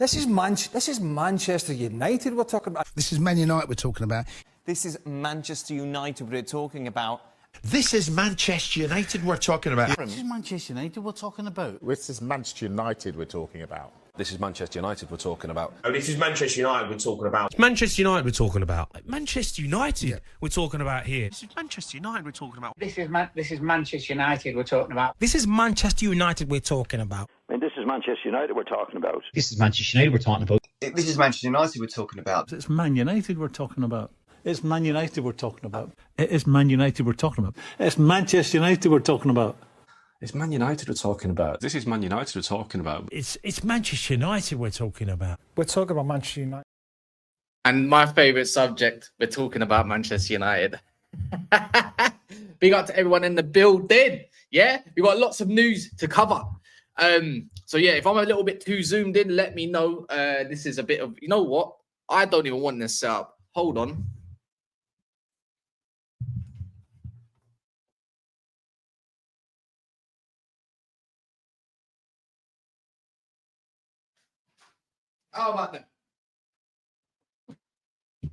This is Manchester United we're talking about. This is Man United we're talking about. This is Manchester United we're talking about. This is Manchester United we're talking about. This is Manchester United we're talking about. This is Manchester United we're talking about. This is Manchester United we're talking about. Oh, this is Manchester United we're talking about. It's Manchester United we're talking about. Manchester United we're talking about here. This is Manchester United we're talking about. This is Manchester United we're talking about. This is Manchester United we're talking about. I mean, this is Manchester United we're talking about. This is Manchester United we're talking about. This is Manchester United we're talking about. It's Man United we're talking about. It's Man United we're talking about. It's Man United we're talking about. It's Manchester United we're talking about. It's Man United we're talking about. This is Man United we're talking about. It's Manchester United we're talking about. We're talking about Manchester United. And my favourite subject, we're talking about Manchester United. Big up to everyone in the building. Yeah, we've got lots of news to cover. So yeah, if I'm a little bit too zoomed in, let me know. This is a bit of, you know what? I don't even want this set up. Hold on. How about that?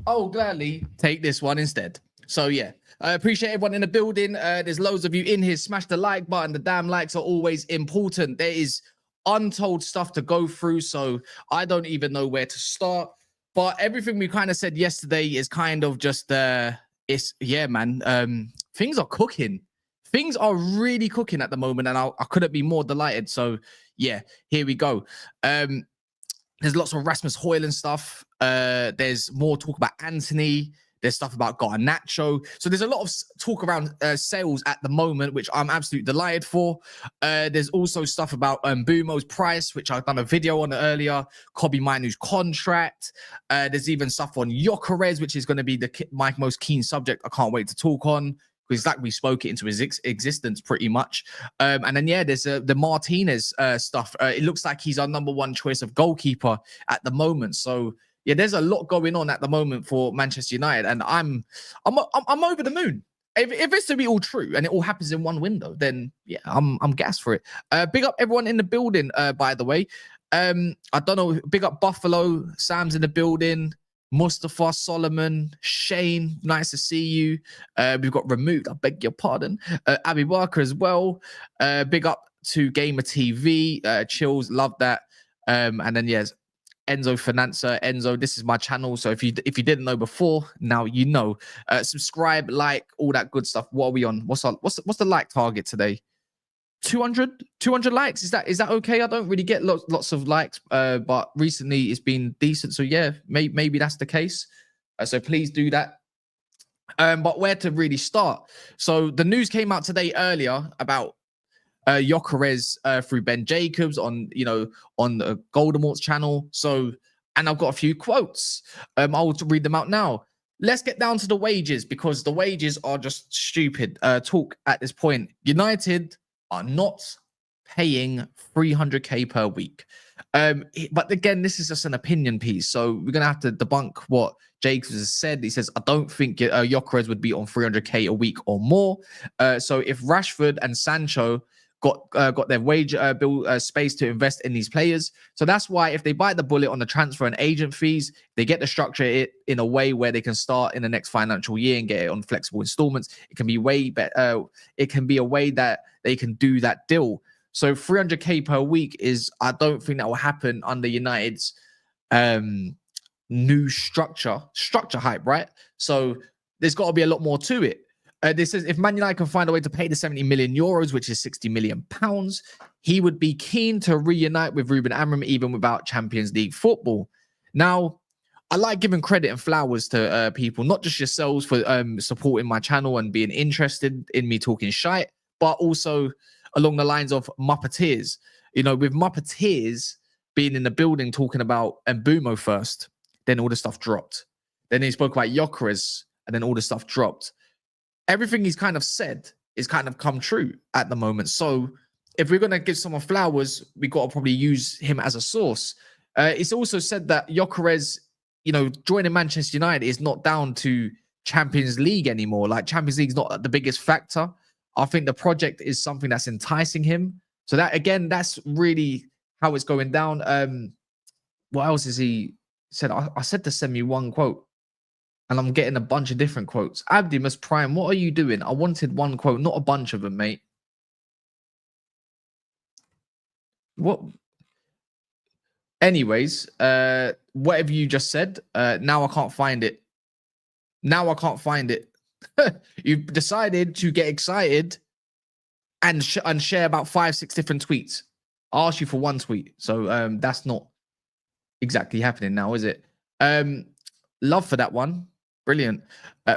I'll gladly take this one instead. So yeah, I appreciate everyone in the building. There's loads of you in here. Smash the like button. The damn likes are always important. There is untold stuff to go through, so I don't even know where to start. But everything we kind of said yesterday is kind of just it's yeah, man. Things are cooking. Things are really cooking at the moment, and I couldn't be more delighted. So yeah, here we go. There's lots of Rasmus Højlund stuff. There's more talk about Anthony. There's stuff about Garnacho. So there's a lot of talk around sales at the moment, which I'm absolutely delighted for. There's also stuff about Mbeumo's price, which I've done a video on earlier. Kobbie Mainoo's contract. There's even stuff on Gyokeres, which is going to be my most keen subject. I can't wait to talk on, because like we spoke it into his existence pretty much. And then, yeah, there's the Martinez stuff. It looks like he's our #1 choice of goalkeeper at the moment. So, yeah, there's a lot going on at the moment for Manchester United. And I'm over the moon. If it's to be all true and it all happens in one window, then, yeah, I'm gassed for it. Big up everyone in the building, by the way. I don't know. Big up Buffalo. Sam's in the building. Mustafa, Solomon, Shane, nice to see you. We've got removed, I beg your pardon. Abby Barker as well. Big up to Gamer TV. Chills, love that. And then yes, Enzo Finanza. Enzo, this is my channel. So if you didn't know before, now you know. Subscribe, like, all that good stuff. What are we on? What's the like target today? 200 likes. Is that okay? I don't really get lots of likes, but recently it's been decent. So yeah, maybe that's the case. So please do that. But where to really start? So the news came out today earlier about Gyokeres through Ben Jacobs on the Goldemort's channel. So, and I've got a few quotes. I'll read them out now. Let's get down to the wages, because the wages are just stupid talk at this point. United are not paying 300k per week. But again, this is just an opinion piece. So we're going to have to debunk what Jacobs has said. He says, I don't think Gyokeres would be on 300k a week or more. So if Rashford and Sancho got their wage bill space to invest in these players. So that's why if they bite the bullet on the transfer and agent fees, they get to structure it in a way where they can start in the next financial year and get it on flexible installments. It can be way better. It can be a way that they can do that deal. So 300k per week is, I don't think that will happen under United's new structure hype, right? So there's got to be a lot more to it. This is, if Man United can find a way to pay the 70 million euros, which is 60 million pounds, he would be keen to reunite with Ruben Amorim even without Champions League football. Now, I like giving credit and flowers to people, not just yourselves for supporting my channel and being interested in me talking shite, but also along the lines of Muppeteers. You know, with Muppeteers being in the building talking about Mbeumo first, then all the stuff dropped. Then he spoke about Gyokeres, and then all the stuff dropped. Everything he's kind of said is kind of come true at the moment. So if we're going to give someone flowers, we got to probably use him as a source. It's also said that Gyokeres, joining Manchester United is not down to Champions League anymore. Like, Champions League is not the biggest factor. I think the project is something that's enticing him. So that, again, that's really how it's going down. what else is he said? I said to send me one quote, and I'm getting a bunch of different quotes. Abdimus Prime, what are you doing? I wanted one quote, not a bunch of them, mate. What? Anyways, whatever you just said, now I can't find it. Now I can't find it. You've decided to get excited and share about 5-6 different tweets. I asked you for one tweet, so that's not exactly happening now, is it? Love for that one. Brilliant.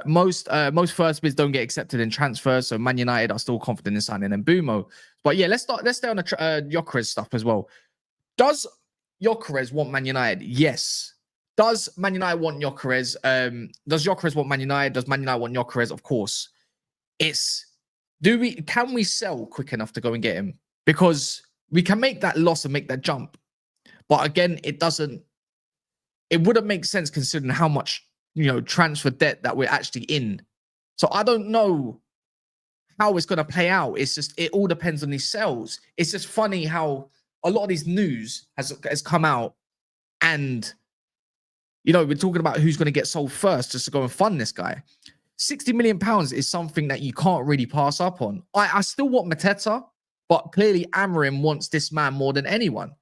Most first bids don't get accepted in transfers, so Man United are still confident in signing Mbeumo. But yeah, let's stay on the Gyokeres stuff as well. Does Gyokeres want Man United? Yes. Does Man United want Gyokeres? Does Gyokeres want Man United? Does Man United want Gyokeres? Of course. Can we sell quick enough to go and get him? Because we can make that loss and make that jump. But again, it wouldn't make sense considering how much, transfer debt that we're actually in. So I don't know how it's going to play out. It's just, it all depends on these sales. It's just funny how a lot of these news has come out, and we're talking about who's going to get sold first just to go and fund this guy. £60 million is something that you can't really pass up on. I still want Mateta, but clearly Amorim wants this man more than anyone,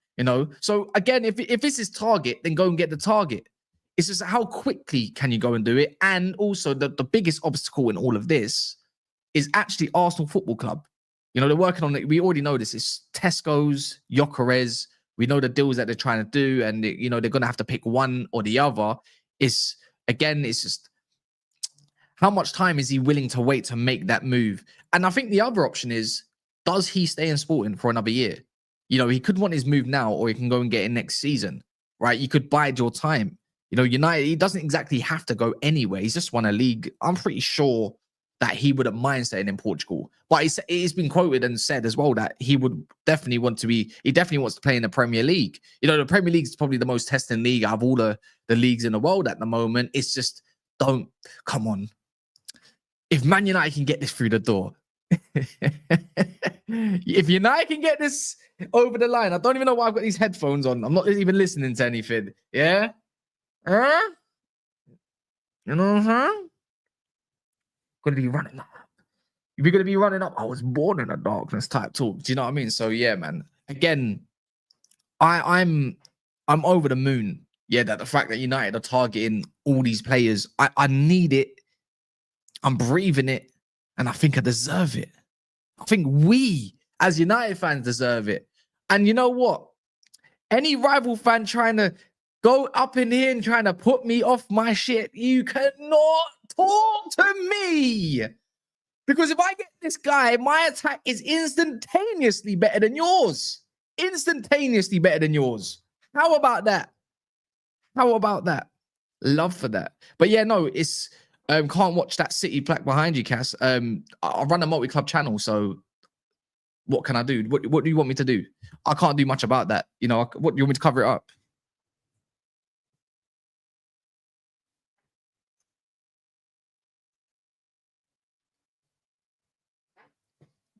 So again, if this is target, then go and get the target. It's just how quickly can you go and do it? And also the biggest obstacle in all of this is actually Arsenal Football Club. They're working on it. We already know this. It's Tesco's, Gyokeres. We know the deals that they're trying to do, and they're going to have to pick one or the other. It's just how much time is he willing to wait to make that move? And I think the other option is, does he stay in Sporting for another year? He could want his move now, or he can go and get it next season, right? You could bide your time. United, he doesn't exactly have to go anywhere. He's just won a league. I'm pretty sure that he wouldn't mind staying in Portugal. But it's been quoted and said as well that he would definitely wants to play in the Premier League. The Premier League is probably the most testing league out of all the leagues in the world at the moment. It's just, come on. If Man United can get this through the door, if United can get this over the line, I don't even know why I've got these headphones on. I'm not even listening to anything. Yeah? Huh? You know what I'm saying? Gonna be running up. If you're gonna be running up, I was born in the darkness type talk. Do you know what I mean? So yeah, man. Again, I'm over the moon. Yeah, that the fact that United are targeting all these players, I need it. I'm breathing it, and I think I deserve it. I think we, as United fans, deserve it. And you know what? Any rival fan trying to go up in here and trying to put me off my shit, you cannot talk to me. Because if I get this guy, my attack is instantaneously better than yours. Instantaneously better than yours. How about that? How about that? Love for that. But yeah, no, it's can't watch that City plaque behind you, Cass. I run a multi-club channel, so what can I do? What do you want me to do? I can't do much about that. What do you want me to cover it up?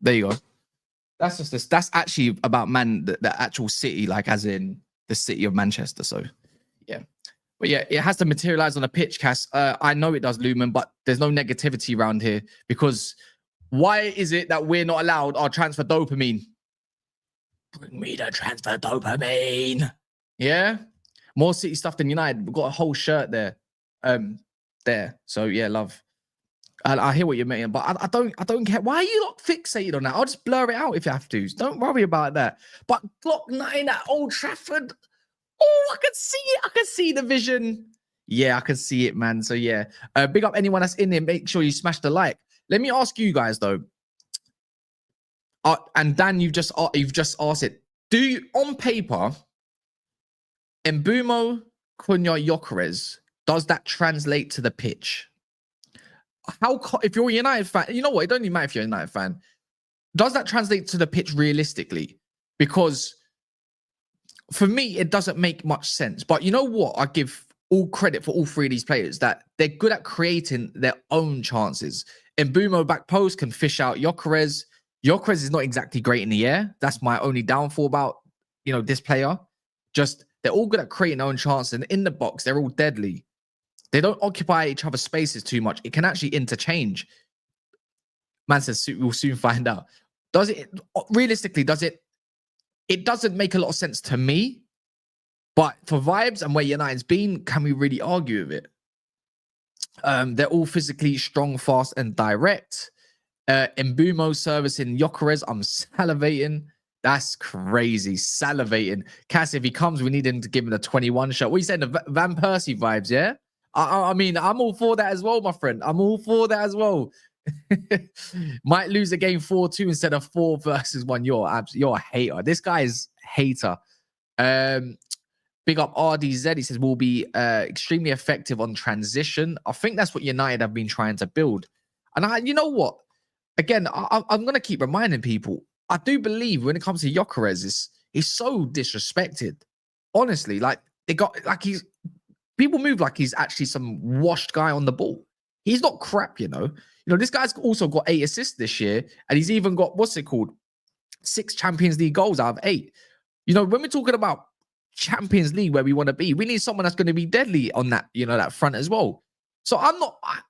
There you go. That's just this. That's actually about the actual city, like as in the city of Manchester. So, yeah. But yeah, it has to materialize on a pitch, Cass. I know it does, Lumen, but there's no negativity around here because why is it that we're not allowed our transfer dopamine? Bring me the transfer dopamine. Yeah, more City stuff than United. We've got a whole shirt there. So yeah, love. I hear what you're saying, but I don't care. Why are you not fixated on that? I'll just blur it out if you have to. Don't worry about that. But Glock 9 at Old Trafford. Oh, I can see it. I can see the vision. Yeah, I can see it, man. So yeah, big up anyone that's in there. Make sure you smash the like. Let me ask you guys though. And Dan, you've just asked it. Do you, on paper, Mbeumo, Cunha, Gyokeres, does that translate to the pitch? If you're a United fan, you know what? It don't even matter if you're a United fan. Does that translate to the pitch realistically? Because for me, it doesn't make much sense. But you know what? I give all credit for all three of these players that they're good at creating their own chances. Mbeumo back post can fish out Gyokeres. Gyokeres is not exactly great in the air. That's my only downfall about, this player. Just They're all good at creating their own chances. And in the box, they're all deadly. They don't occupy each other's spaces too much. It can actually interchange. Man says we'll soon find out. Does it realistically? It doesn't make a lot of sense to me. But for vibes and where United's been, can we really argue with it? They're all physically strong, fast, and direct. Mbeumo servicing Gyokeres. I'm salivating. That's crazy. Salivating. Cass, if he comes, we need him to give him a 21 shot. What are you saying? The Van Persie vibes, yeah? I mean, I'm all for that as well, my friend. I'm all for that as well. Might lose a game 4-2 instead of 4 versus 1. You're a hater. This guy is hater. Big up RDZ. He says, will be extremely effective on transition. I think that's what United have been trying to build. And you know what? Again, I'm going to keep reminding people. I do believe when it comes to Gyokeres, he's so disrespected. Honestly, like people move like he's actually some washed guy on the ball. He's not crap, you know. This guy's also got 8 assists this year, and he's even got 6 Champions League goals out of 8. When we're talking about Champions League where we want to be, we need someone that's going to be deadly on that, that front as well. So I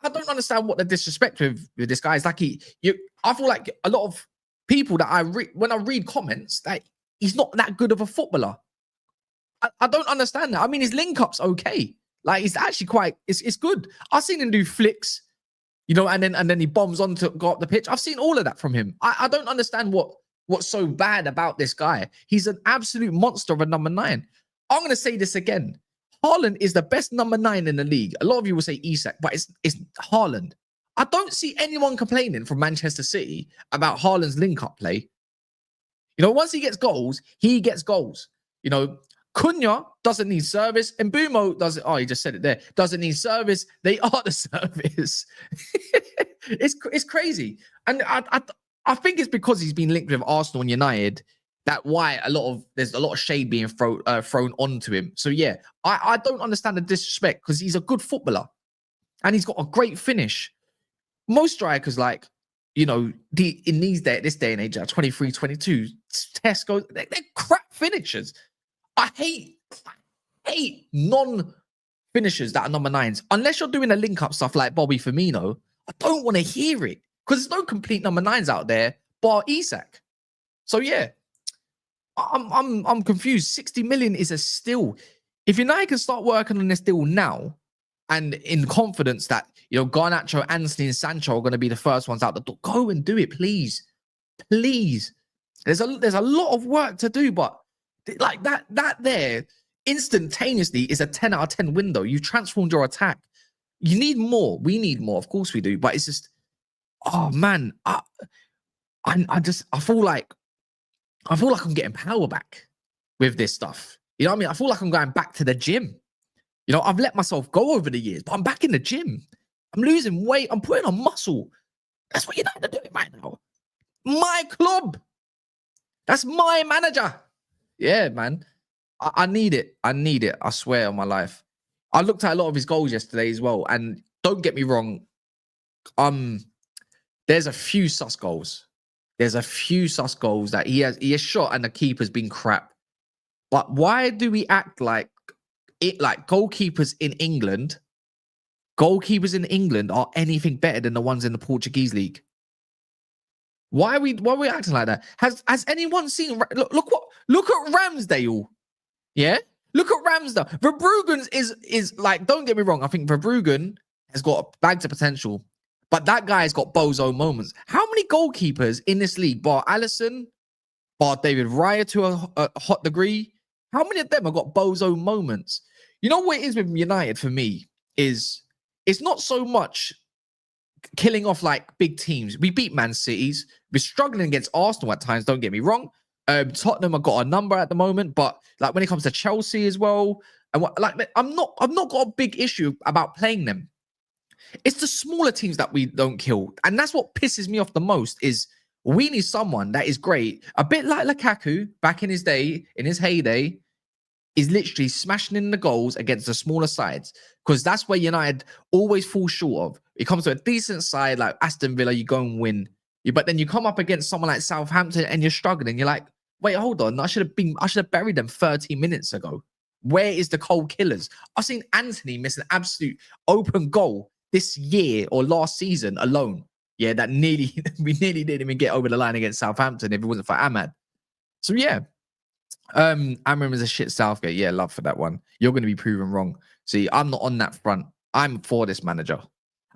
don't understand what the disrespect with this guy is. Like I feel like a lot of people that when I read comments that he's not that good of a footballer. I don't understand that. I mean, his link-up's okay. Like, it's actually it's good. I've seen him do flicks, and then he bombs on to go up the pitch. I've seen all of that from him. I don't understand what's so bad about this guy. He's an absolute monster of a number 9. I'm going to say this again. Haaland is the best number 9 in the league. A lot of you will say Isak, but it's Haaland. I don't see anyone complaining from Manchester City about Haaland's link-up play. Once he gets goals, he gets goals. Cunha doesn't need service, and Mbeumo doesn't. Oh, he just said it there. Doesn't need service. They are the service. It's crazy, and I think it's because he's been linked with Arsenal and United. That's why there's a lot of shade being thrown onto him. So yeah, I don't understand the disrespect because he's a good footballer, and he's got a great finish. Most strikers, in this day and age, 23, 22, Tesco, they're crap finishers. I hate non-finishers that are number 9s. Unless you're doing the link-up stuff like Bobby Firmino, I don't want to hear it because there's no complete number 9s out there bar Isak. So yeah, I'm confused. 60 million is a steal. If United can start working on this deal now and in confidence that Garnacho, Anthony, and Sancho are going to be the first ones out the door, go and do it, please. Please. There's a lot of work to do, but like that there instantaneously is a 10 out of 10 window. You transformed your attack. You need more. We need more. Of course we do. But it's just, oh man, I feel like I'm getting power back with this stuff. You know what I mean? I feel like I'm going back to the gym. I've let myself go over the years, but I'm back in the gym. I'm losing weight. I'm putting on muscle. That's what United are doing right now. My club. That's my manager. Yeah, man. I need it. I need it. I swear on my life. I looked at a lot of his goals yesterday as well. And don't get me wrong. There's a few sus goals. There's a few sus goals that he has shot and the keeper's been crap. But why do we act like goalkeepers in England are anything better than the ones in the Portuguese league? Why are we acting like that? Has anyone seen? Look at Ramsdale. Yeah, look at Ramsdale. Verbruggen is like. Don't get me wrong. I think Verbruggen has got bags of potential, but that guy's got bozo moments. How many goalkeepers in this league, bar Alisson, bar David Raya to a hot degree, how many of them have got bozo moments? You know what it is with United for me is it's not so much killing off like big teams. We beat Man City's. We're struggling against Arsenal at times. Don't get me wrong. Tottenham have got a number at the moment, but like when it comes to Chelsea as well, and I've not got a big issue about playing them. It's the smaller teams that we don't kill, and that's what pisses me off the most. Is we need someone that is great, a bit like Lukaku back in his day, in his heyday, is literally smashing in the goals against the smaller sides, because that's where United always fall short of. It comes to a decent side like Aston Villa, you go and win. But then you come up against someone like Southampton and you're struggling. You're like, wait, hold on. I should have buried them 30 minutes ago. Where is the cold killers? I've seen Anthony miss an absolute open goal this year or last season alone. Yeah, that we nearly didn't even get over the line against Southampton if it wasn't for Ahmad. So yeah, Amram is a shit Southgate. Yeah, love for that one. You're going to be proven wrong. See, I'm not on that front. I'm for this manager.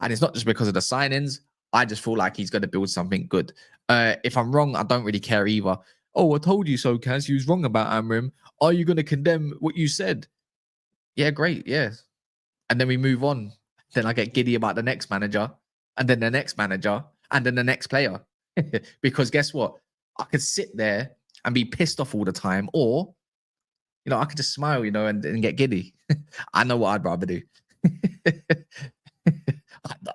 And it's not just because of the signings. I just feel like he's going to build something good. If I'm wrong, I don't really care either. Oh, I told you so, Kaz. You was wrong about Amram. Are you going to condemn what you said? Yeah, great. Yeah. And then we move on. Then I get giddy about the next manager, and then the next manager, and then the next player. Because guess what? I could sit there and be pissed off all the time, or, I could just smile, and get giddy. I know what I'd rather do.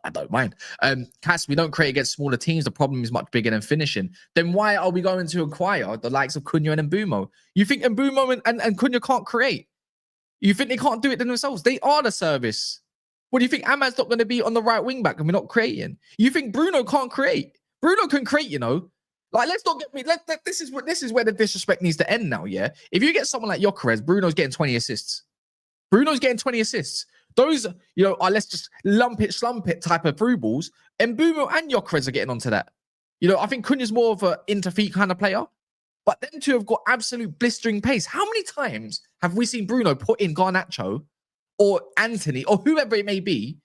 I don't mind. Cass, we don't create against smaller teams. The problem is much bigger than finishing. Then why are we going to acquire the likes of Cunha and Mbeumo? You think Mbeumo and Cunha can't create? You think they can't do it themselves? They are the service. What do you think? Ahmad's not going to be on the right wing back and we're not creating? You think Bruno can't create? Bruno can create, Like, let's not get me. This is where the disrespect needs to end now, yeah? If you get someone like Gyokeres, Bruno's getting 20 assists. Bruno's getting 20 assists. Those, let's just lump it, slump it type of through balls. And Mbeumo and Gyokeres are getting onto that. I think Cunha's more of an inter-feet kind of player. But them two have got absolute blistering pace. How many times have we seen Bruno put in Garnacho or Anthony or whoever it may be,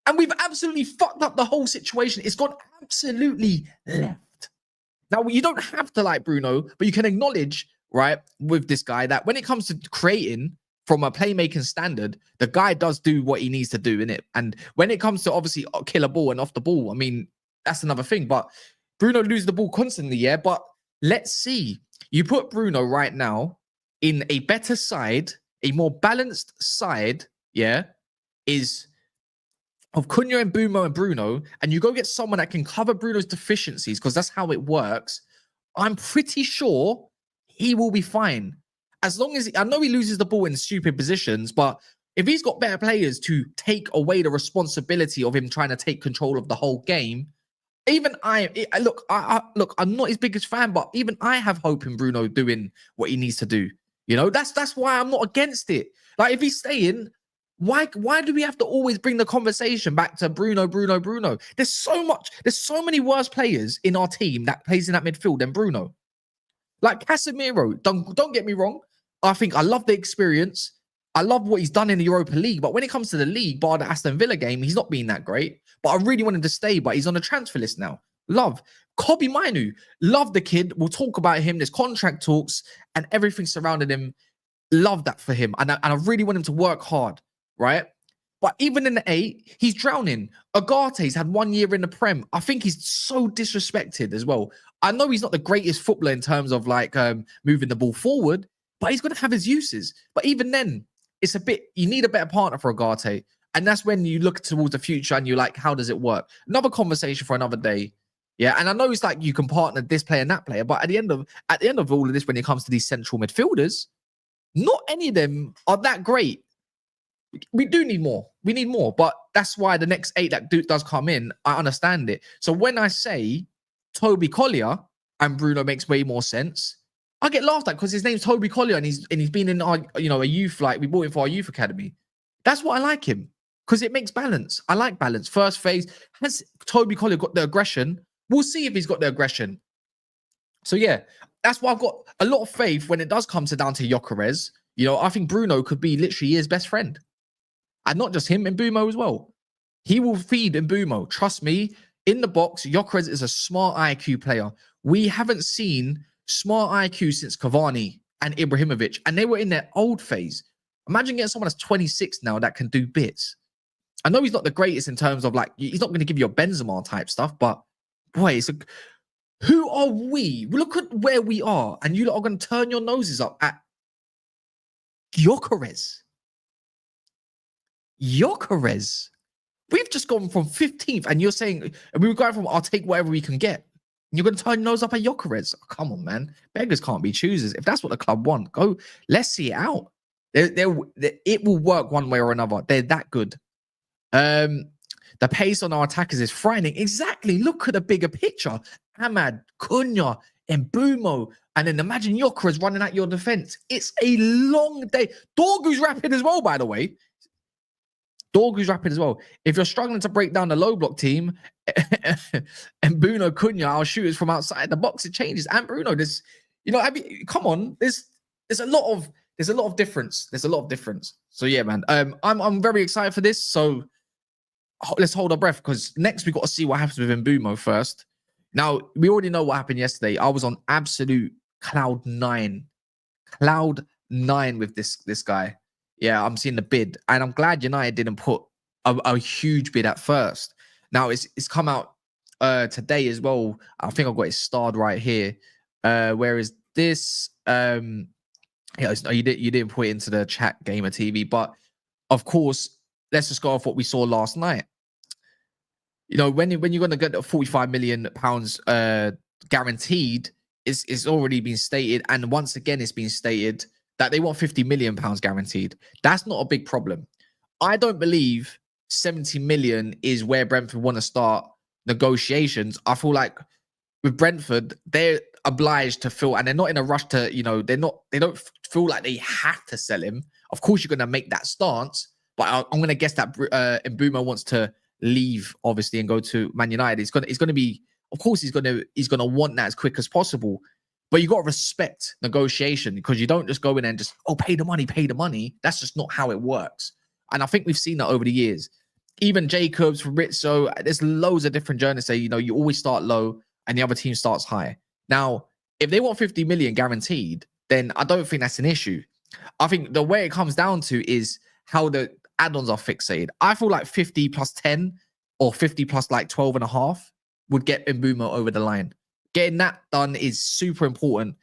and we've absolutely fucked up the whole situation? It's gone absolutely left. Now, you don't have to like Bruno, but you can acknowledge, right, with this guy that when it comes to creating from a playmaking standard, the guy does do what he needs to do, innit? And when it comes to obviously kill a ball and off the ball, I mean, that's another thing. But Bruno loses the ball constantly, yeah? But let's see. You put Bruno right now in a better side, a more balanced side, yeah, is of Cunha and Mbeumo and Bruno, and you go get someone that can cover Bruno's deficiencies, because that's how it works. I'm pretty sure he will be fine. As long as I know he loses the ball in stupid positions, but if he's got better players to take away the responsibility of him trying to take control of the whole game, even look, I'm not his biggest fan, but even I have hope in Bruno doing what he needs to do. That's why I'm not against it. Like, if he's staying, why do we have to always bring the conversation back to Bruno? There's so many worse players in our team that plays in that midfield than Bruno. Like Casemiro, don't get me wrong. I think I love the experience. I love what he's done in the Europa League. But when it comes to the league, bar the Aston Villa game, he's not been that great. But I really want him to stay, but he's on the transfer list now. Love. Kobbie Mainoo, love the kid. We'll talk about him. There's contract talks and everything surrounding him. Love that for him. And I really want him to work hard, right? But even in the 8, he's drowning. Agate's had 1 year in the Prem. I think he's so disrespected as well. I know he's not the greatest footballer in terms of moving the ball forward, but he's going to have his uses. But even then, you need a better partner for Agate. And that's when you look towards the future and you're like, how does it work? Another conversation for another day. Yeah. And I know it's like you can partner this player and that player, but at the end of all of this, when it comes to these central midfielders, not any of them are that great. We do need more. We need more. But that's why the next 8 that does come in, I understand it. So when I say Toby Collier and Bruno makes way more sense, I get laughed at because his name's Toby Collier and he's been in our, a youth, like we bought him for our youth academy. That's why I like him, because it makes balance. I like balance. First phase, has Toby Collier got the aggression? We'll see if he's got the aggression. So yeah, that's why I've got a lot of faith when it does come down to Gyokeres. I think Bruno could be literally his best friend. And not just him, Mbeumo as well. He will feed Mbeumo. Trust me, in the box, Gyokeres is a smart IQ player. We haven't seen smart IQ since Cavani and Ibrahimovic, and they were in their old phase. Imagine getting someone that's 26 now that can do bits. I know he's not the greatest in terms of he's not going to give you a Benzema type stuff, but boy, who are we? Look at where we are, and you lot are going to turn your noses up at Gyokeres. We've just gone from 15th, and you're saying, and we were going from, I'll take whatever we can get. And you're going to turn your nose up at Gyokeres. Oh, come on, man. Beggars can't be choosers. If that's what the club want, go. Let's see it out. It will work one way or another. They're that good. The pace on our attackers is frightening. Exactly. Look at the bigger picture. Ahmad, Cunha, Mbeumo, And then imagine Gyokeres running at your defense. It's a long day. Dorgu's rapping as well, by the way. Dorgu's rapping as well. If you're struggling to break down the low block team, and Bruno Cunha, our shooters from outside the box, it changes. And Bruno, this, come on, there's a lot of difference. There's a lot of difference. So yeah, man, I'm very excited for this. So let's hold our breath because next we got to see what happens with Mbeumo first. Now we already know what happened yesterday. I was on absolute cloud nine with this guy. Yeah, I'm seeing the bid, and I'm glad United didn't put a huge bid at first. Now it's come out today as well. I think I've got it starred right here. Where is this? Yeah, you didn't put it into the chat, Gamer TV, but of course, let's just go off what we saw last night. When you're going to get the £45 million guaranteed, it's already been stated, and once again, it's been stated that they want £50 million guaranteed. That's not a big problem. I don't believe 70 million is where Brentford want to start negotiations. I feel like with Brentford, they're obliged to fill, and they're not in a rush to, they don't feel like they have to sell him. Of course, you're going to make that stance, but I'm going to guess that Mbeumo wants to leave, obviously, and go to Man United. It's going to be, of course, he's going to want that as quick as possible. But you got to respect negotiation because you don't just go in and just, pay the money. That's just not how it works. And I think we've seen that over the years. Even Jacobs, Rizzo, there's loads of different journalists say, you always start low and the other team starts high. Now, if they want 50 million guaranteed, then I don't think that's an issue. I think the way it comes down to is how the add-ons are fixated. I feel like 50 plus 10 or 50 plus like 12 and a half would get Mbeumo over the line. Getting that done is super important.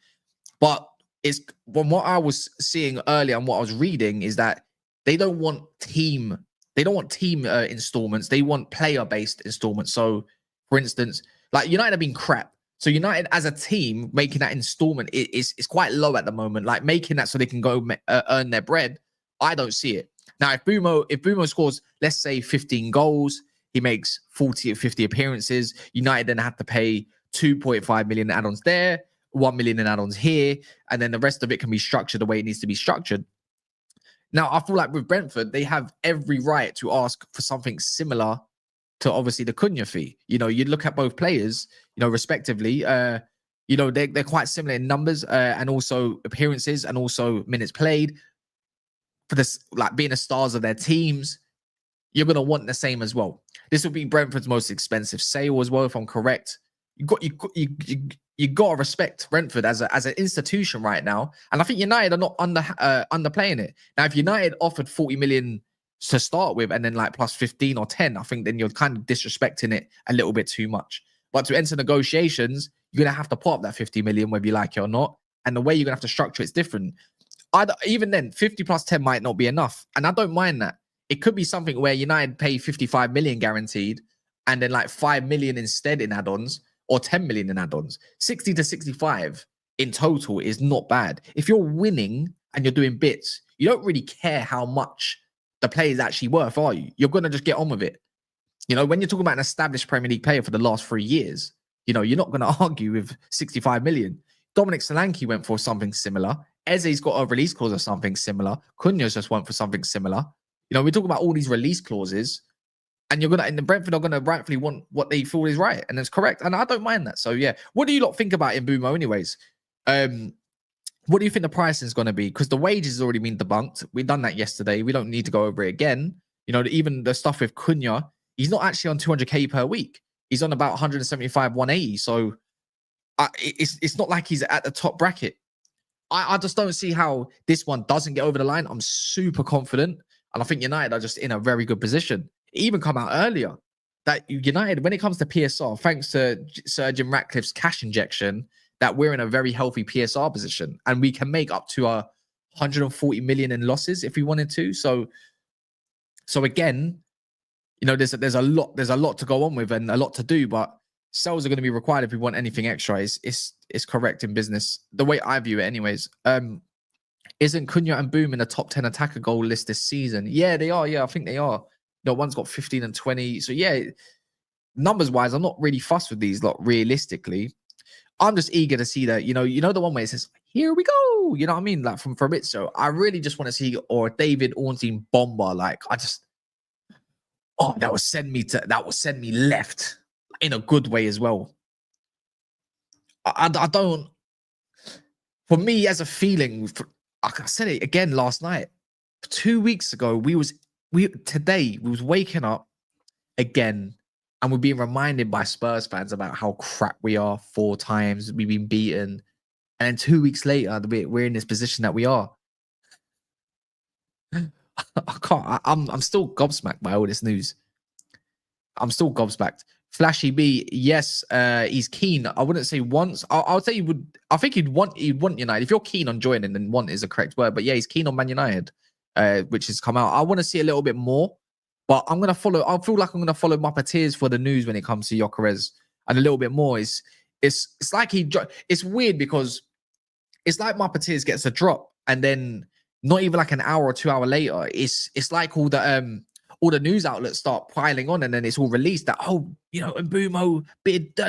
But it's from what I was seeing earlier and what I was reading is that they don't want team installments. They want player-based installments. So, for instance, like United have been crap. So United as a team making that installment is quite low at the moment. Like making that so they can go earn their bread, I don't see it. Now, if Mbeumo scores, let's say 15 goals, he makes 40 or 50 appearances, United then have to pay 2.5 million add-ons there, 1 million in add-ons here, and then the rest of it can be structured the way it needs to be structured. Now, I feel like with Brentford, they have every right to ask for something similar to obviously the Cunha fee. You look at both players, respectively, they're quite similar in numbers and also appearances and also minutes played. For this, like being the stars of their teams, you're going to want the same as well. This will be Brentford's most expensive sale as well, if I'm correct. You got to respect Brentford as an institution right now, and I think United are not underplaying it. Now, if United offered 40 million to start with, and then like plus 15 or 10, I think then you're kind of disrespecting it a little bit too much. But to enter negotiations, you're gonna have to put up that 50 million whether you like it or not, and the way you're gonna have to structure it's different. Even then, 50 plus 10 might not be enough, and I don't mind that. It could be something where United pay 55 million guaranteed, and then like 5 million instead in add-ons, or 10 million in add-ons. 60 to 65 in total is not bad. If you're winning and you're doing bits, you don't really care how much the player is actually worth, are you? You're going to just get on with it. When you're talking about an established Premier League player for the last 3 years, you're not going to argue with 65 million. Dominic Solanke went for something similar. Eze's got a release clause or something similar. Cunha's just went for something similar. We're talking about all these release clauses, and the Brentford are gonna rightfully want what they feel is right, and it's correct. And I don't mind that. So yeah, what do you lot think about Mbeumo, anyways? What do you think the pricing is gonna be? Because the wages has already been debunked. We've done that yesterday. We don't need to go over it again. Even the stuff with Cunha, he's not actually on 200k per week. He's on about 175, 180. So it's not like he's at the top bracket. I just don't see how this one doesn't get over the line. I'm super confident. And I think United are just in a very good position. It even come out earlier that United, when it comes to PSR, thanks to Sir Jim Ratcliffe's cash injection, that we're in a very healthy PSR position. And we can make up to 140 million in losses if we wanted to. So again, there's a lot to go on with and a lot to do, but sales are going to be required if we want anything extra. It's correct in business, the way I view it anyways. Isn't Cunha and Mbeumo in the top 10 attacker goal list this season? Yeah, they are. Yeah, I think they are. One's got 15 and 20. So yeah, numbers wise, I'm not really fussed with these lot realistically. I'm just eager to see that. You know the one where it says, "Here we go." You know what I mean? Like from Fabrizio. I really just want to see or David Ornstein bomber. Like that would send me left in a good way as well. I don't. For me, as a feeling, like I said it again last night. 2 weeks ago, we was waking up again, and we're being reminded by Spurs fans about how crap we are 4 times. We've been beaten, and then 2 weeks later, we're in this position that we are. I can't. I'm still gobsmacked by all this news. I'm still gobsmacked. Flashy B, yes, he's keen. I wouldn't say wants. I'll say he would. I think he'd want United. If you're keen on joining, then want is a correct word. But yeah, he's keen on Man United, which has come out. I want to see a little bit more, but I'm gonna follow. I feel like I'm gonna follow Martinez for the news when it comes to Gyokeres, and a little bit more. It's like it's weird because it's like Martinez gets a drop, and then not even like an hour or 2 hours later, it's like all the news outlets start piling on, and then it's all released that, Mbeumo bid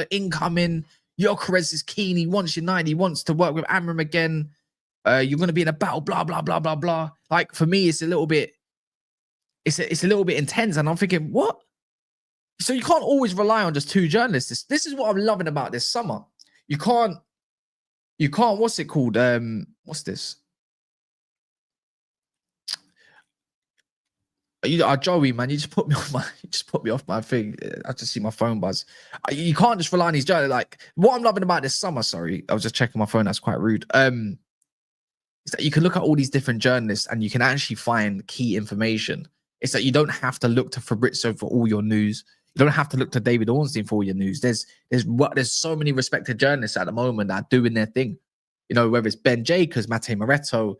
incoming. Gyokeres is keen. He wants United. He wants to work with Amram again. You're going to be in a battle. Blah blah blah blah blah. Like for me, it's a little bit intense, and I'm thinking, what? So you can't always rely on just 2 journalists. This is what I'm loving about this summer. You can't. What's it called? What's this? Joey, man, you just put me off my thing. I just see my phone buzz. You can't just rely on these journalists. Like what I'm loving about this summer. Sorry, I was just checking my phone. That's quite rude. Is that you can look at all these different journalists and you can actually find key information. It's that you don't have to look to Fabrizio for all your news. You don't have to look to David Ornstein for all your news. There's so many respected journalists at the moment that are doing their thing. Whether it's Ben Jacobs, Matteo Moretto,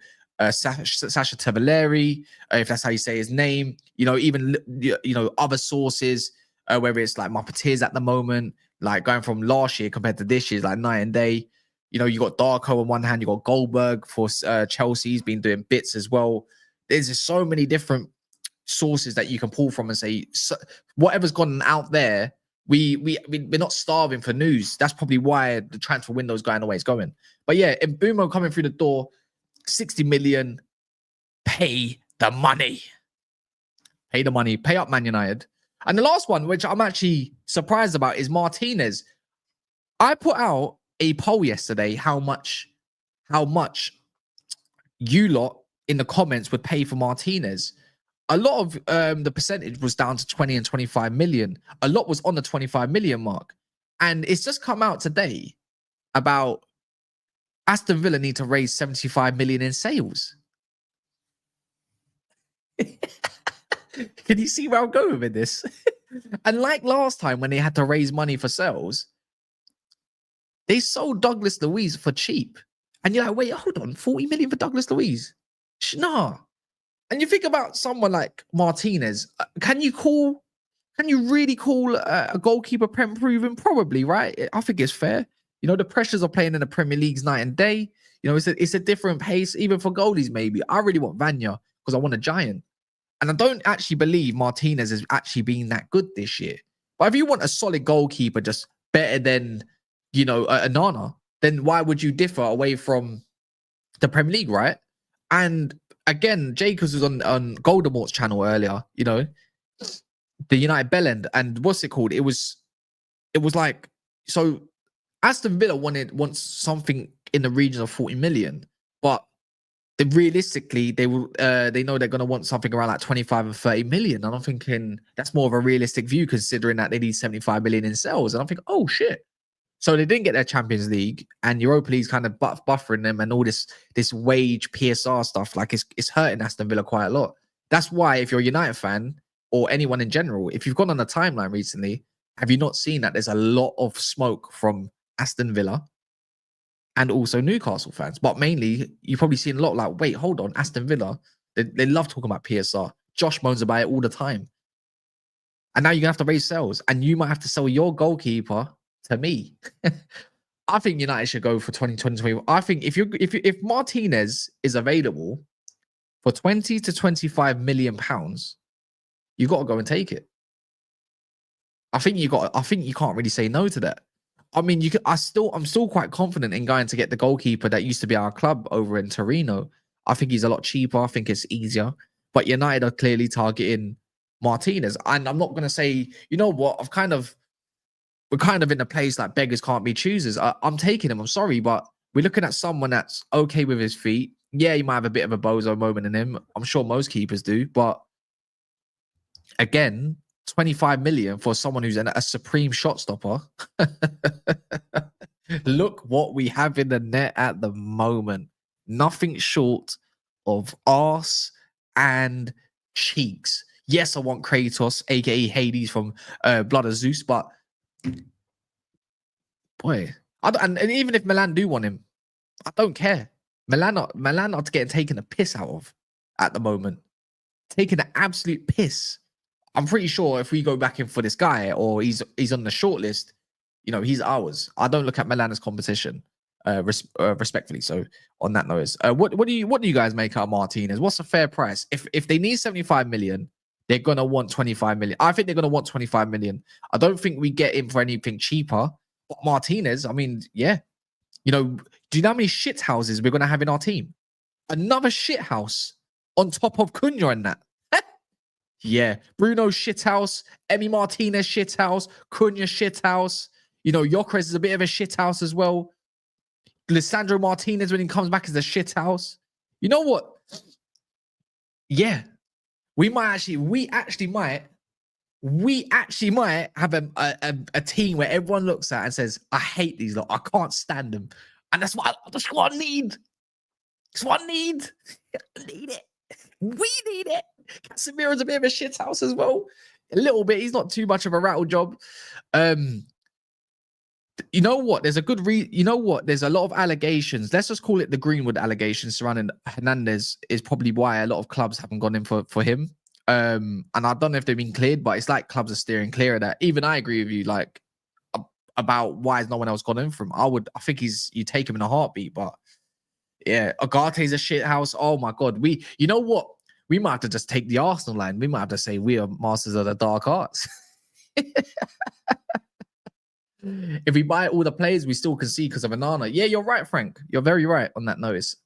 Sasha Tavaleri, if that's how you say his name, even other sources, whether it's like Martinez at the moment, like going from last year compared to this year, like night and day. You got Darko on one hand, you got Goldberg for Chelsea. He's been doing bits as well. There's just so many different sources that you can pull from and say, whatever's gone out there, we're not starving for news. That's probably why the transfer window is going the way it's going. But yeah, Mbeumo coming through the door, 60 million, pay the money. Pay the money, pay up Man United. And the last one, which I'm actually surprised about, is Martinez. I put out a poll yesterday how much you lot in the comments would pay for Martinez. A lot of the percentage was down to 20 and 25 million. A lot was on the 25 million mark. And it's just come out today about Aston Villa need to raise 75 million in sales. Can you see where I'm going with this? And like last time when they had to raise money for sales, they sold Douglas Luiz for cheap. And you're like, wait, hold on, 40 million for Douglas Luiz? Nah. And you think about someone like Martinez, can you really call a goalkeeper Prem proven? Probably, right? I think it's fair. The pressures of playing in the Premier League's night and day. It's a different pace, even for goalies, maybe. I really want Vanya because I want a giant. And I don't actually believe Martinez has actually been that good this year. But if you want a solid goalkeeper, just better than, a Nana, then why would you differ away from the Premier League, right? And again, Jacobs was on Goldemore's channel earlier, the United Bellend. And what's it called? It was like, so Aston Villa wants something in the region of 40 million, but realistically, they know they're going to want something around like 25 and 30 million. And I'm thinking that's more of a realistic view considering that they need 75 million in sales. And I'm thinking, oh shit. So they didn't get their Champions League, and Europa League's kind of buffering them, and all this wage PSR stuff, like it's hurting Aston Villa quite a lot. That's why if you're a United fan or anyone in general, if you've gone on a timeline recently, have you not seen that there's a lot of smoke from Aston Villa and also Newcastle fans? But mainly, you've probably seen a lot like, wait, hold on, Aston Villa, they love talking about PSR. Josh moans about it all the time. And now you're going to have to raise sales, and you might have to sell your goalkeeper to me. I think United should go for 2020. I think if Martinez is available for 20 to 25 million pounds, you got to go and take it. I think you can't really say no to that. I mean, I'm still quite confident in going to get the goalkeeper that used to be our club over in Torino. I think he's a lot cheaper. I think it's easier. But United are clearly targeting Martinez. And I'm not going to say, you know what, we're kind of in a place like beggars can't be choosers. I'm taking him. I'm sorry, but we're looking at someone that's okay with his feet. Yeah, he might have a bit of a bozo moment in him. I'm sure most keepers do. But again, 25 million for someone who's a supreme shot stopper. Look what we have in the net at the moment. Nothing short of arse and cheeks. Yes, I want Kratos, aka Hades from Blood of Zeus, but boy, and even if Milan do want him, I don't care. Milan are getting taken a piss out of at the moment. Taking an absolute piss. I'm pretty sure if we go back in for this guy or he's on the shortlist, you know, he's ours. I don't look at Milan as competition, respectfully. So on that note, what do you guys make out of Martinez? What's a fair price? If they need 75 million, they're gonna want 25 million. I think they're gonna want 25 million. I don't think we get him for anything cheaper. But Martinez, I mean, yeah. You know, do you know how many shit houses we're gonna have in our team? Another shit house on top of Cunha and that. Yeah, Bruno shithouse, Emi Martinez shithouse, Cunha shithouse. You know, Gyokeres is a bit of a shithouse as well. Lisandro Martinez, when he comes back, is a shithouse. You know what? Yeah, we actually might have a team where everyone looks at and says, "I hate these lot. I can't stand them," and that's what I need. That's what I need. I need it. We need it. Casemiro's a bit of a shithouse as well. A little bit. He's not too much of a rattle job. You know what? There's a good you know what? There's a lot of allegations. Let's just call it the Greenwood allegations surrounding Hernandez is probably why a lot of clubs haven't gone in for him. And I don't know if they've been cleared, but it's like clubs are steering clear of that. Even I agree with you, like about why has no one else gone in for him. I think you take him in a heartbeat, but yeah, Agate's a shit house. Oh my god, you know what? We might have to just take the Arsenal line. We might have to say we are masters of the dark arts. If we buy all the players, we still concede because of Onana. Yeah, you're right, Frank. You're very right on that notice.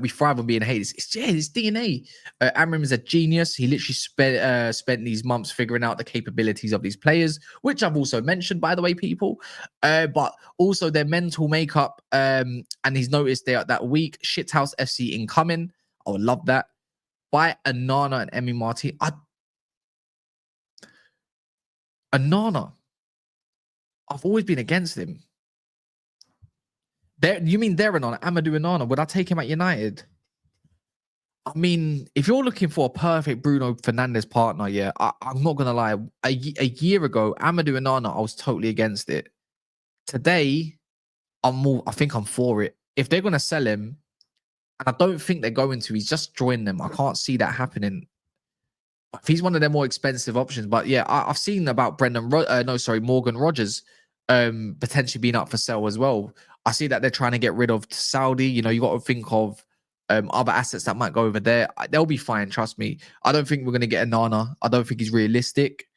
We thrive on being hated. It's DNA. Amram is a genius. He literally spent these months figuring out the capabilities of these players, which I've also mentioned, by the way, people. But also their mental makeup. And he's noticed they are that week. Shithouse FC incoming. I would love that. By Onana and Emi Martinez. Onana. I've always been against him. You mean they're Onana, Amadou Onana? Would I take him at United? I mean, if you're looking for a perfect Bruno Fernandes partner, yeah, I'm not gonna lie. A year ago, Amadou Onana, I was totally against it. Today, I think I'm for it. If they're gonna sell him, and I don't think they're going to, he's just joined them. I can't see that happening. If he's one of their more expensive options, but yeah, I've seen about Morgan Rogers potentially being up for sale as well. I see that they're trying to get rid of Saudi. You know, you got to think of other assets that might go over there. They'll be fine, trust me. I don't think we're going to get Onana. I don't think he's realistic.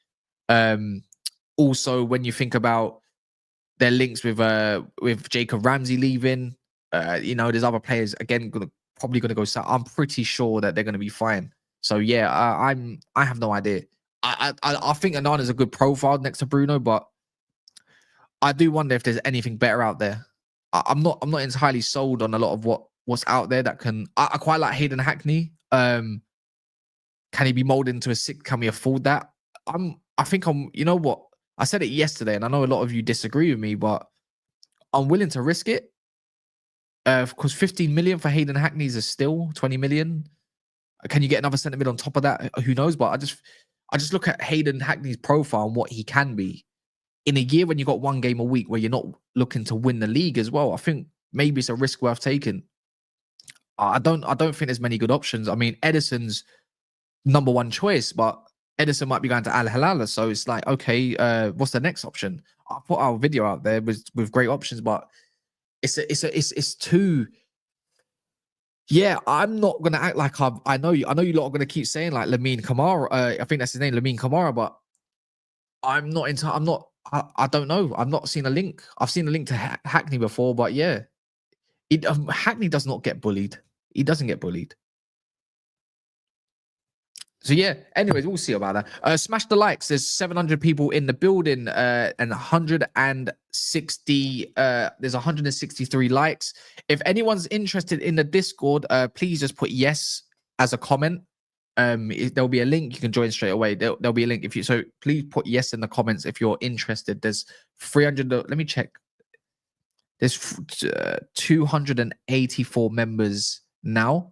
Also, when you think about their links with Jacob Ramsey leaving, you know, there's other players again probably going to go south. I'm pretty sure that they're going to be fine. So yeah, I have no idea. I think Onana's a good profile next to Bruno, but I do wonder if there's anything better out there. I'm not entirely sold on a lot of what's out there that can. I quite like Hayden Hackney. Can he be molded into a six? Can we afford that? You know what? I said it yesterday, and I know a lot of you disagree with me, but I'm willing to risk it. Because 15 million for Hayden Hackney is still 20 million. Can you get another centre mid on top of that? Who knows? But I just look at Hayden Hackney's profile and what he can be in a year when you got one game a week where you're not looking to win the league as well. I think maybe it's a risk worth taking. I don't think there's many good options. I mean, Edison's number one choice, but Edison might be going to Al Hilal, so it's like, okay, what's the next option? I put our video out there with great options, but it's too. Yeah, I'm not gonna act like I know you lot are gonna keep saying like Lamine Kamara. I think that's his name, Lamine Kamara, but I'm not I don't know. I've not seen a link. I've seen a link to Hackney before, but yeah, Hackney does not get bullied. He doesn't get bullied. So yeah, anyways, we'll see about that. Smash the likes. There's 700 people in the building, and 160. There's 163 likes. If anyone's interested in the Discord, please just put yes as a comment. There'll be a link. You can join straight away. There'll be a link if you. So please put yes in the comments if you're interested. There's 300. Let me check. There's 284 members now.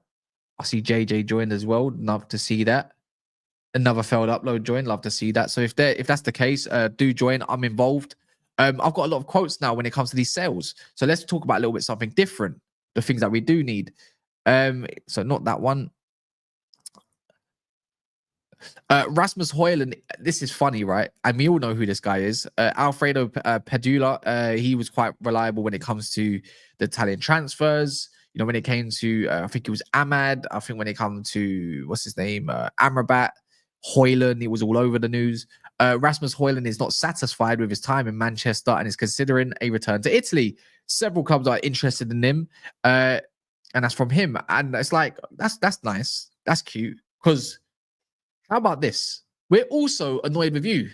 I see JJ joined as well. Love to see that. Another failed upload join. Love to see that. So if that's the case, do join. I'm involved. I've got a lot of quotes now when it comes to these sales. So let's talk about a little bit something different. The things that we do need. So not that one. Rasmus Højlund. This is funny, right? And we all know who this guy is. Alfredo Pedula. He was quite reliable when it comes to the Italian transfers. You know, when it came to, I think it was Ahmad. I think when it came to, what's his name? Amrabat. Højlund, it was all over the news. Rasmus Højlund is not satisfied with his time in Manchester and is considering a return to Italy. Several clubs are interested in him, and that's from him. And it's like, that's nice. That's cute. Because how about this? We're also annoyed with you,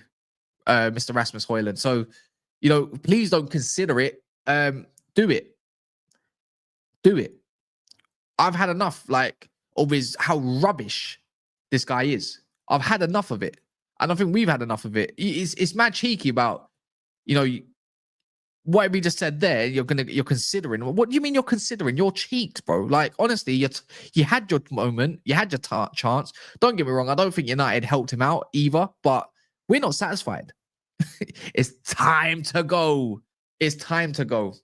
Mr. Rasmus Højlund. So, you know, please don't consider it. Do it. Do it. I've had enough, like, of how rubbish this guy is. I've had enough of it. I don't think we've had enough of it. It's mad cheeky about, you know, what we just said there. You're considering. What do you mean you're considering? You're cheeked, bro. Like, honestly, you had your moment. You had your chance. Don't get me wrong. I don't think United helped him out either, but we're not satisfied. It's time to go. It's time to go.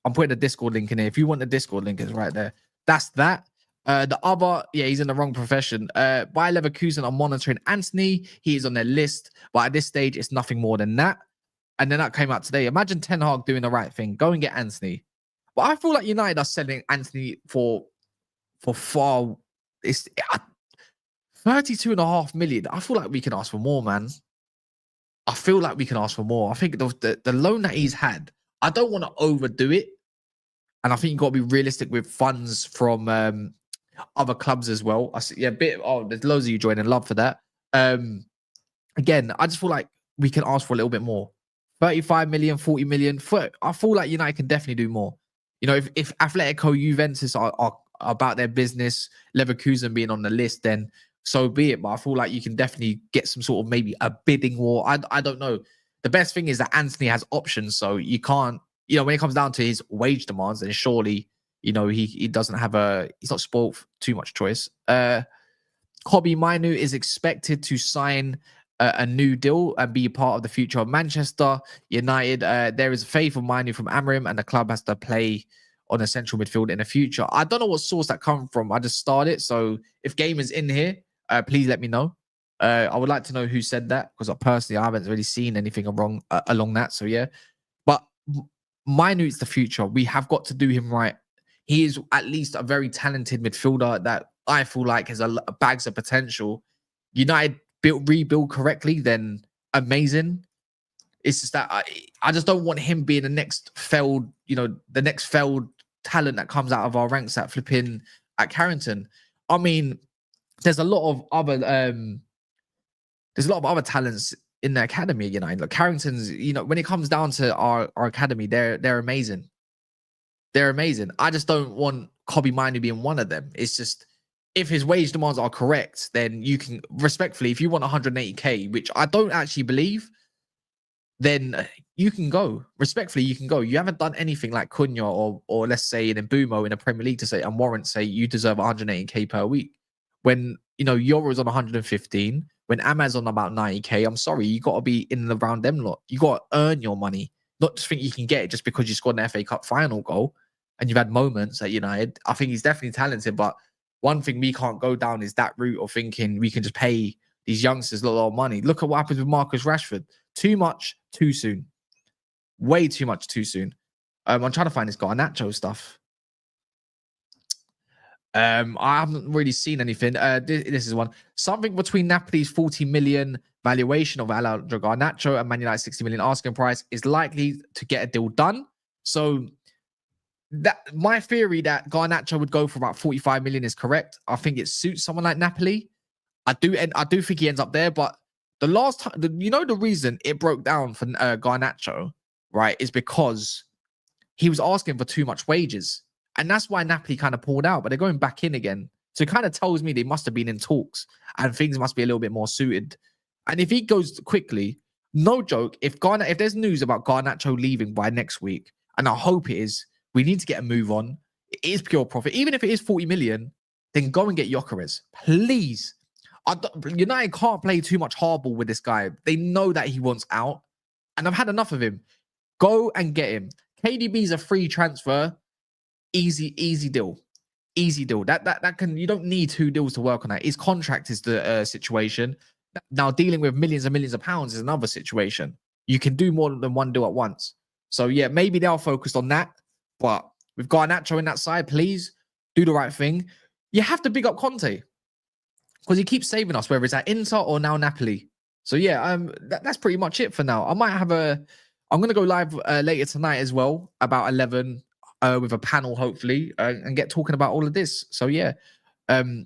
I'm putting a Discord link in here. If you want the Discord link, it's right there. That's that. The other, yeah, he's in the wrong profession. Bayer Leverkusen are monitoring Anthony. He is on their list, but at this stage, it's nothing more than that. And then that came out today. Imagine Ten Hag doing the right thing. Go and get Anthony. But I feel like United are selling Anthony for far. It's 32.5 million. I feel like we can ask for more, man. I feel like we can ask for more. I think the loan that he's had, I don't want to overdo it. And I think you've got to be realistic with funds from other clubs as well. I see, yeah, there's loads of you joining. Love for that. Again, I just feel like we can ask for a little bit more. 35 million, 40 million. I feel like United can definitely do more. You know, if Atletico, Juventus are about their business, Leverkusen being on the list, then so be it. But I feel like you can definitely get some sort of maybe a bidding war. I don't know. The best thing is that Anthony has options, so you can't, you know, when it comes down to his wage demands, then surely, you know, he doesn't have he's not spoiled for too much choice. Kobbie Mainoo is expected to sign a new deal and be part of the future of Manchester United. There is faith of Mainoo from Amorim, and the club has to play on a central midfield in the future. I don't know what source that come from. I just started. So if Gamer's in here, please let me know. I would like to know who said that, because personally, I haven't really seen anything wrong along that. So yeah, but Mainoo is the future. We have got to do him right. He is at least a very talented midfielder that I feel like has bags of potential. United rebuild correctly, then amazing. It's just that I just don't want him being the next failed, you know, the next failed talent that comes out of our ranks at flipping at Carrington. I mean, there's a lot of other talents in the academy at United. Like Carrington's, you know, when it comes down to our academy, they're amazing. They're amazing. I just don't want Kobbie Mainoo being one of them. It's just, if his wage demands are correct, then you can, respectfully, if you want 180k, which I don't actually believe, then you can go. Respectfully, you can go. You haven't done anything like Cunha or let's say an Mbeumo in the Premier League to say and warrant say you deserve 180k per week. When, you know, Euro's on 115, when Ahmad's on about 90k, I'm sorry, you got to be in and around them lot. You got to earn your money, not just think you can get it just because you scored an FA Cup final goal and you've had moments at United. I think he's definitely talented, but one thing we can't go down is that route of thinking we can just pay these youngsters a lot of money. Look at what happens with Marcus Rashford. Too much, too soon. Way too much, too soon. I'm trying to find this Garnacho stuff. I haven't really seen anything. This is one. Something between Napoli's 40 million valuation of Alejandro Garnacho and Man United's 60 million asking price is likely to get a deal done. So that my theory that Garnacho would go for about 45 million is correct. I think it suits someone like Napoli. I do think he ends up there, but the last time, the reason it broke down for Garnacho, right, is because he was asking for too much wages. And that's why Napoli kind of pulled out, but they're going back in again. So it kind of tells me they must have been in talks and things must be a little bit more suited. And if he goes quickly, no joke, if there's news about Garnacho leaving by next week, and I hope it is, we need to get a move on. It is pure profit. Even if it is 40 million, then go and get Gyokeres. Please. United can't play too much hardball with this guy. They know that he wants out. And I've had enough of him. Go and get him. KDB's a free transfer. Easy deal. Easy deal. That can, you don't need 2 deals to work on that. His contract is the situation. Now dealing with millions and millions of pounds is another situation. You can do more than 1 deal at once. So yeah, maybe they are focused on that. But with Garnacho in that side, please do the right thing. You have to big up Conte because he keeps saving us, whether it's at Inter or now Napoli. So yeah, that's pretty much it for now. I'm going to go live later tonight as well, about 11, with a panel hopefully, and get talking about all of this. So yeah, if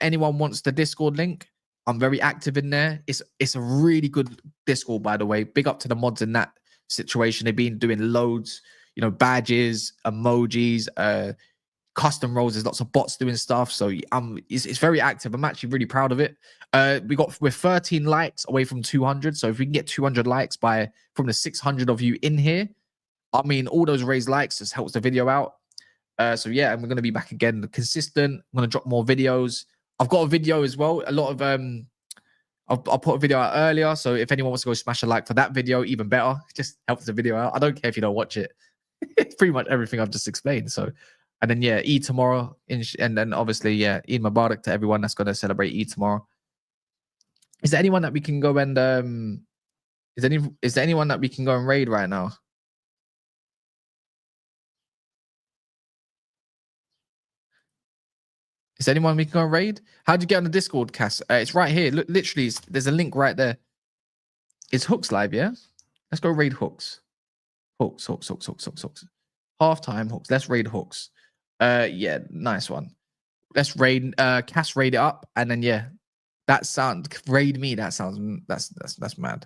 anyone wants the Discord link, I'm very active in there. It's a really good Discord, by the way. Big up to the mods in that situation. They've been doing loads, badges, emojis, custom roles. There's lots of bots doing stuff. So it's very active. I'm actually really proud of it. We're 13 likes away from 200. So if we can get 200 likes from the 600 of you in here, I mean, all those raised likes just helps the video out. So yeah, and we're going to be back again, consistent. I'm going to drop more videos. I've got a video as well. A lot of I'll put a video out earlier. So if anyone wants to go smash a like for that video, even better. It just helps the video out. I don't care if you don't watch it. It's pretty much everything I've just explained. So, and then yeah, Eid tomorrow, and then obviously yeah, Eid Mubarak to everyone that's going to celebrate Eid tomorrow. Is there anyone that we can go and is there anyone that we can go and raid right now? Is there anyone we can go and raid? How'd you get on the Discord, Cass? It's right here. Look, literally, there's a link right there. It's Hooks live, yeah? Let's go raid Hooks. Hooks. Halftime Hooks. Let's raid Hooks. Yeah, nice one. Let's raid Cass raid it up, and then yeah, raid me. That sounds that's mad.